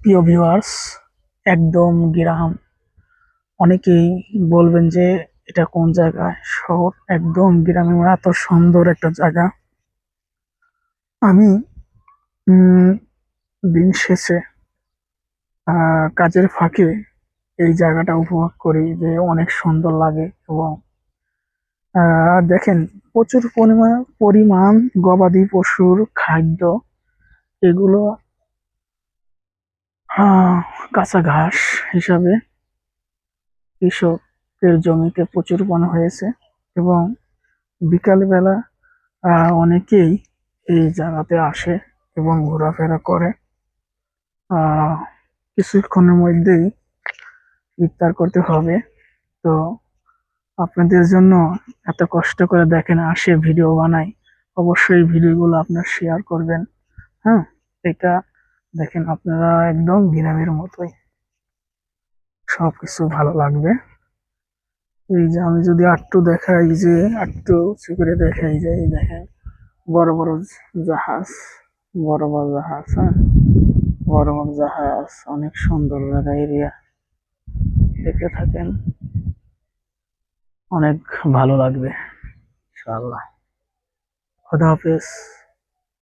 প্রিয় ভিউয়ার্স, একদম গ্রাম। অনেকেই বলবেন যে এটা কোন জায়গায় শহর, একদম গ্রামে এত সুন্দর একটা জায়গা। আমি উম, দিন শেষে কাজের ফাঁকে এই জায়গাটা উপভোগ করি যে অনেক সুন্দর লাগে। এবং দেখেন, প্রচুর পরিমাণ গবাদি পশুর খাদ্য এগুলো কাঁচা ঘাস হিসাবে কৃষকের জমিতে প্রচুর হয়েছে। এবং বিকাল বেলা অনেকেই এই জায়গাতে আসে এবং ঘোরাফেরা করে। আহ কিছুক্ষণের মধ্যেই ইফতার করতে হবে। তো আপনাদের জন্য এত কষ্ট করে দেখেন আসে ভিডিও বানাই, অবশ্যই ভিডিওগুলো আপনার শেয়ার করবেন। হ্যাঁ, এটা দেখেন, আপনারা একদম গ্রামের মতোই সবকিছু ভালো লাগবে। এই যে আমি যদি আটটু দেখাই, যে আটটু উঁচু করে দেখাই, যে এই দেখেন বড় বড় জাহাজ, বড় বড় জাহাজ। হ্যাঁ, বড় বড় জাহাজ, অনেক সুন্দর জায়গা এরিয়া। দেখে থাকেন, অনেক ভালো লাগবে ইনশাআল্লাহ। খোদা হাফেজ।